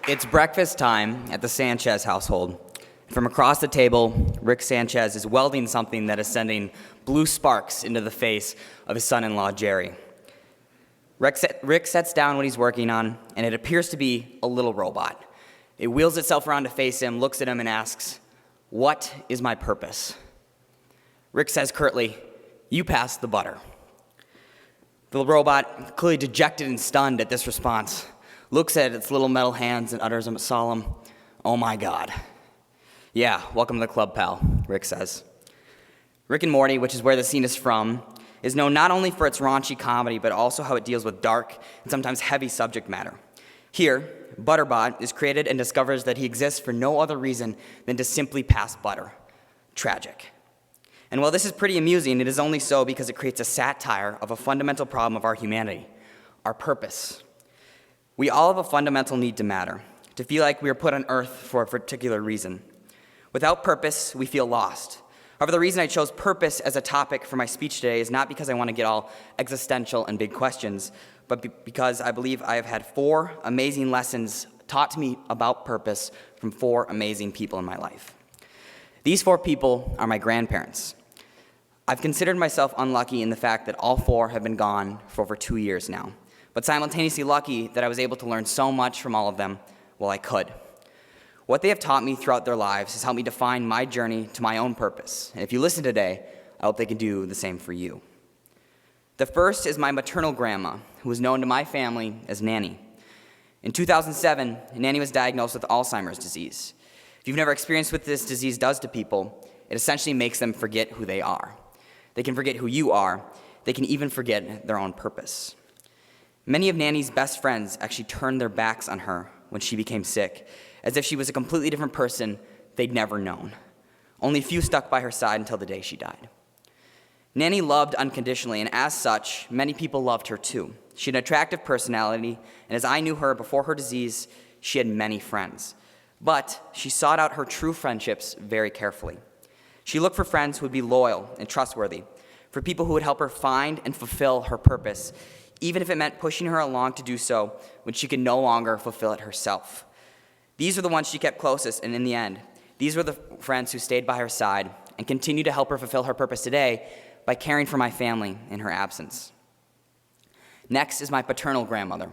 It's breakfast time at the Sanchez household. From across the table, Rick Sanchez is welding something that is sending blue sparks into the face of his son-in-law, Jerry. Rick sets down what he's working on, and it appears to be a little robot. It wheels itself around to face him, looks at him, and asks, "What is my purpose?" Rick says curtly, "You pass the butter." The robot, clearly dejected and stunned at this response, looks at its little metal hands and utters a solemn, "Oh my God." "Yeah, welcome to the club, pal," Rick says. Rick and Morty, which is where the scene is from, is known not only for its raunchy comedy, but also how it deals with dark and sometimes heavy subject matter. Here, Butterbot is created and discovers that he exists for no other reason than to simply pass butter. Tragic. And while this is pretty amusing, it is only so because it creates a satire of a fundamental problem of our humanity, our purpose. We all have a fundamental need to matter, to feel like we are put on earth for a particular reason. Without purpose, we feel lost. However, the reason I chose purpose as a topic for my speech today is not because I want to get all existential and big questions, but because I believe I have had 4 amazing lessons taught to me about purpose from 4 amazing people in my life. These 4 people are my grandparents. I've considered myself unlucky in the fact that all 4 have been gone for over 2 years now, but simultaneously lucky that I was able to learn so much from all of them while I could. What they have taught me throughout their lives has helped me define my journey to my own purpose. And if you listen today, I hope they can do the same for you. The first is my maternal grandma, who was known to my family as Nanny. In 2007, Nanny was diagnosed with Alzheimer's disease. If you've never experienced what this disease does to people, it essentially makes them forget who they are. They can forget who you are. They can even forget their own purpose. Many of Nanny's best friends actually turned their backs on her when she became sick, as if she was a completely different person they'd never known. Only a few stuck by her side until the day she died. Nanny loved unconditionally, and as such, many people loved her too. She had an attractive personality, and as I knew her before her disease, she had many friends. But she sought out her true friendships very carefully. She looked for friends who would be loyal and trustworthy, for people who would help her find and fulfill her purpose, even if it meant pushing her along to do so when she could no longer fulfill it herself. These are the ones she kept closest, and in the end, these were the friends who stayed by her side and continue to help her fulfill her purpose today by caring for my family in her absence. Next is my paternal grandmother.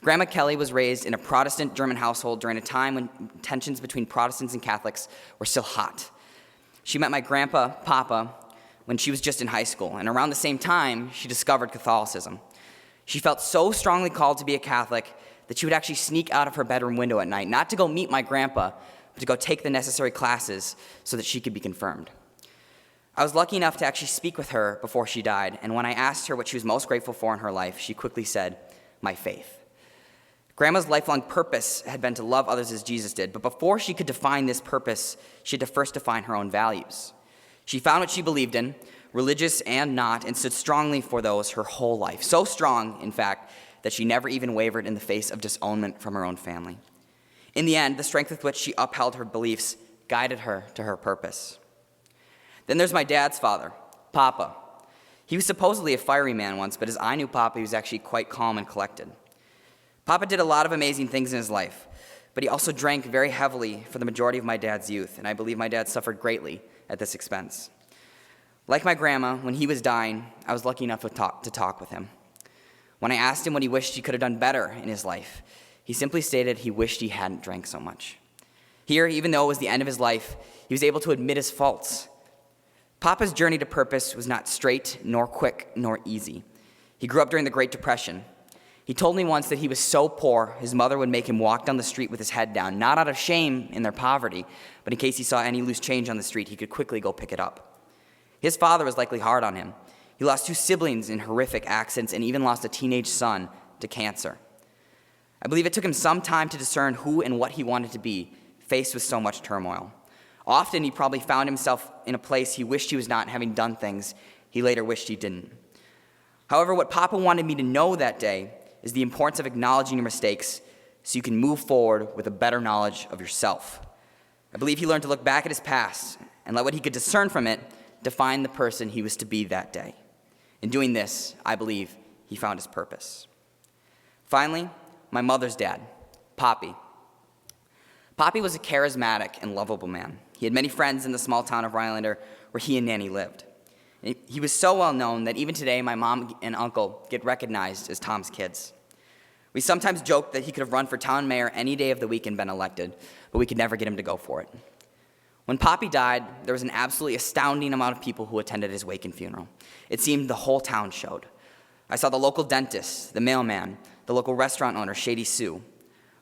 Grandma Kelly was raised in a Protestant German household during a time when tensions between Protestants and Catholics were still hot. She met my grandpa, Papa, when she was just in high school, and around the same time, she discovered Catholicism. She felt so strongly called to be a Catholic that she would actually sneak out of her bedroom window at night, not to go meet my grandpa, but to go take the necessary classes so that she could be confirmed. I was lucky enough to actually speak with her before she died, and when I asked her what she was most grateful for in her life, she quickly said, "My faith." Grandma's lifelong purpose had been to love others as Jesus did, but before she could define this purpose, she had to first define her own values. She found what she believed in, religious and not, and stood strongly for those her whole life. So strong, in fact, that she never even wavered in the face of disownment from her own family. In the end, the strength with which she upheld her beliefs guided her to her purpose. Then there's my dad's father, Papa. He was supposedly a fiery man once, but as I knew Papa, he was actually quite calm and collected. Papa did a lot of amazing things in his life, but he also drank very heavily for the majority of my dad's youth, and I believe my dad suffered greatly at this expense. Like my grandma, when he was dying, I was lucky enough to talk with him. When I asked him what he wished he could have done better in his life, he simply stated he wished he hadn't drank so much. Here, even though it was the end of his life, he was able to admit his faults. Papa's journey to purpose was not straight, nor quick, nor easy. He grew up during the Great Depression. He told me once that he was so poor, his mother would make him walk down the street with his head down, not out of shame in their poverty, but in case he saw any loose change on the street, he could quickly go pick it up. His father was likely hard on him. He lost 2 siblings in horrific accidents and even lost a teenage son to cancer. I believe it took him some time to discern who and what he wanted to be, faced with so much turmoil. Often he probably found himself in a place he wished he was not, having done things he later wished he didn't. However, what Papa wanted me to know that day is the importance of acknowledging your mistakes so you can move forward with a better knowledge of yourself. I believe he learned to look back at his past and let what he could discern from it define the person he was to be that day. In doing this, I believe he found his purpose. Finally, my mother's dad, Poppy. Poppy was a charismatic and lovable man. He had many friends in the small town of Rhinelander where he and Nanny lived. He was so well known that even today my mom and uncle get recognized as Tom's kids. We sometimes joke that he could have run for town mayor any day of the week and been elected, but we could never get him to go for it. When Poppy died, there was an absolutely astounding amount of people who attended his wake and funeral. It seemed the whole town showed. I saw the local dentist, the mailman, the local restaurant owner, Shady Sue.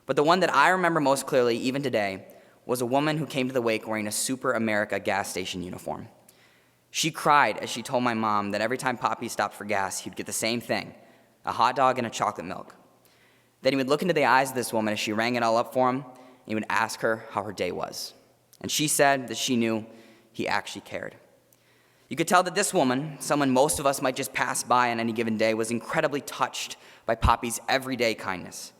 But the one that I remember most clearly, even today, was a woman who came to the wake wearing a Super America gas station uniform. She cried as she told my mom that every time Poppy stopped for gas, he'd get the same thing, a hot dog and a chocolate milk. Then he would look into the eyes of this woman as she rang it all up for him, and he would ask her how her day was. And she said that she knew he actually cared. You could tell that this woman, someone most of us might just pass by on any given day, was incredibly touched by Poppy's everyday kindness.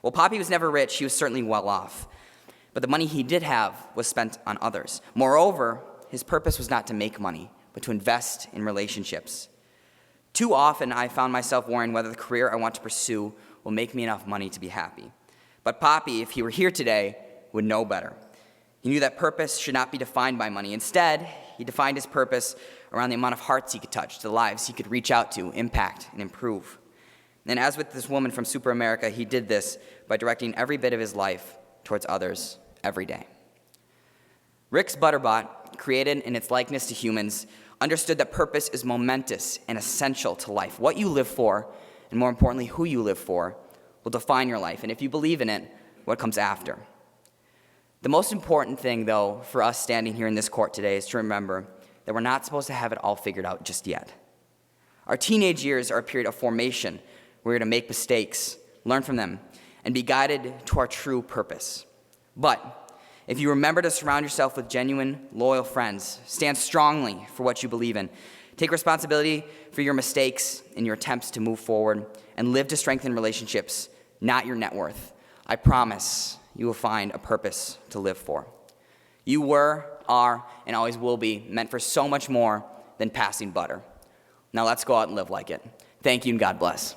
While Poppy was never rich, he was certainly well off. But the money he did have was spent on others. Moreover, his purpose was not to make money, but to invest in relationships. Too often, I found myself worrying whether the career I want to pursue will make me enough money to be happy. But Poppy, if he were here today, would know better. He knew that purpose should not be defined by money. Instead, he defined his purpose around the amount of hearts he could touch, the lives he could reach out to, impact, and improve. And as with this woman from Super America, he did this by directing every bit of his life towards others every day. Rick's Butterbot, created in its likeness to humans, understood that purpose is momentous and essential to life. What you live for, and more importantly, who you live for, will define your life. And if you believe in it, what comes after. The most important thing, though, for us standing here in this court today is to remember that we're not supposed to have it all figured out just yet. Our teenage years are a period of formation. We're to make mistakes, learn from them, and be guided to our true purpose. But if you remember to surround yourself with genuine, loyal friends, stand strongly for what you believe in, take responsibility for your mistakes and your attempts to move forward, and live to strengthen relationships, not your net worth, I promise you will find a purpose to live for. You were, are, and always will be meant for so much more than passing butter. Now let's go out and live like it. Thank you and God bless.